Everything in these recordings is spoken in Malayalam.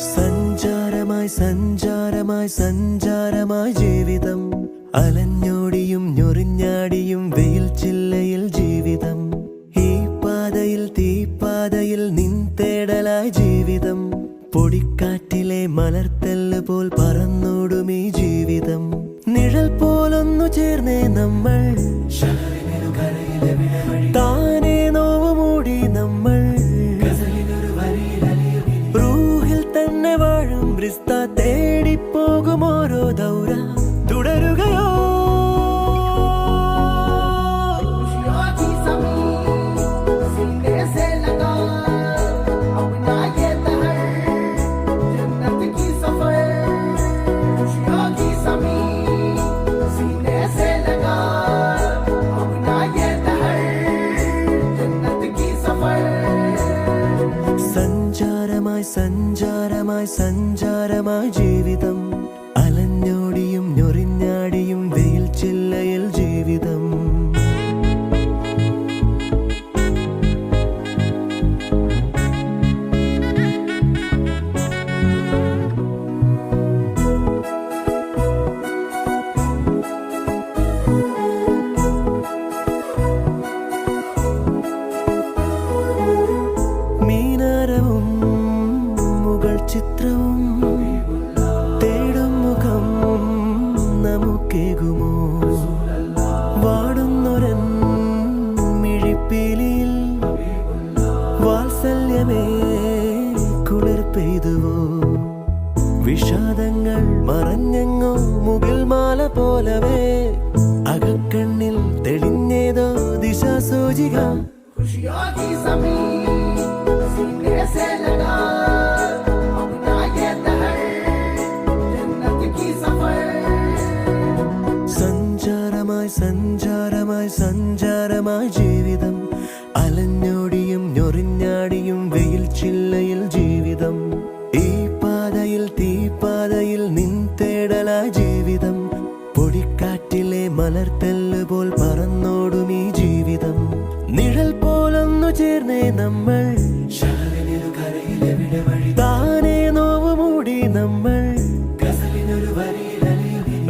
സഞ്ചാരമായി സഞ്ചാരമായി സഞ്ചാരമായി ജീവിതം അലഞ്ഞോടിയും ഞൊറിഞ്ഞാടിയും വെയിൽ ചില്ലയിൽ ജീവിതം ഈ പാതയിൽ തീപ്പാതയിൽ നിൻ തേടലായി ജീവിതം പൊടിക്കാറ്റിലെ മലർത്തല്ല് പോൽ പറന്നോടും ഈ ജീവിതം നിഴൽ പോലൊന്നു ചേർന്നേ നമ്മൾ താനേ നോവ് മൂടി നമ്മൾ റൂഹിൽ തന്നെ വാഴും റിസ്ത തേടിപ്പോകും ഓരോ ദൗര തുടരുകയോ സഞ്ചാരമായി സഞ്ചാരമായി സഞ്ചാരമായി ജീവിതം അലഞ്ഞോടിയും ഞൊറിഞ്ഞാടിയും വെയിൽ ചില്ലയിൽ ജീവിതം ചിത്രവും തേടും മുഖം നമുക്കേകുമോ വാടുന്നൊരൻ മിഴിപ്പീലിയിൽ വാത്സല്യമേ കുളിർ പെയ്തുവോ വിഷാദങ്ങൾ മറഞ്ഞെങ്ങോ മുകിൽ മാല പോലവേ അകക്കണ്ണിൽ തെളിഞ്ഞേതോ ദിശാസൂചിക സഞ്ചാരമായി സഞ്ചാരമായി ജീവിതം അലഞ്ഞോടിയും ഞൊറിഞ്ഞാടിയും വെയിൽ ചില്ലയിൽ ജീവിതം ഈ പാതയിൽ തീപ്പാതയിൽ നിൻ തേടലായി ജീവിതം പൊടിക്കാറ്റിലെ മലർത്തല്ല് പോൽ പറന്നോടും ഈ ജീവിതം നിഴൽ പോലൊന്നു ചേർന്നേ നമ്മൾ താനേ നോവ് മൂടി നമ്മൾ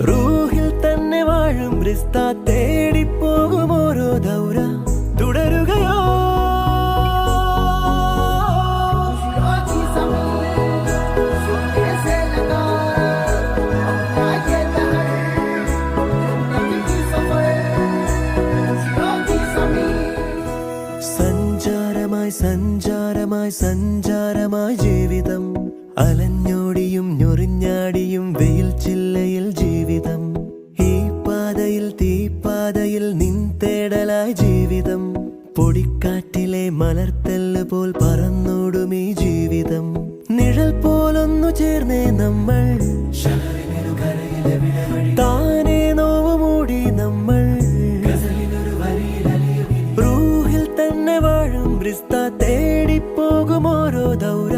റൂഹിൽ തന്നെ വാഴും റിസ്ത തേടിപ്പോകും ഓരോ ദൗര തുടരുകയോ സഞ്ചാരമായി സഞ്ചാരമായി സഞ്ചാരമായി ജീവിതം അലഞ്ഞോടിയും ഞൊറിഞ്ഞാടിയും വെയിൽ ചില്ലയിൽ ജീവിതം ഈ പാതയിൽ തീപ്പാതയിൽ നിൻ തേടലായി ജീവിതം പൊടിക്കാറ്റിലെ മലർത്തല്ല് പോൽ പറന്നോടും ഈ ജീവിതം നിഴൽ പോലൊന്നു ചേർന്നേ നമ്മൾ താനേ നോവ് മൂടി നമ്മൾ റൂഹിൽ തന്നെ വാഴും റിസ്ത തേടിപ്പോകും ഓരോ ദൗര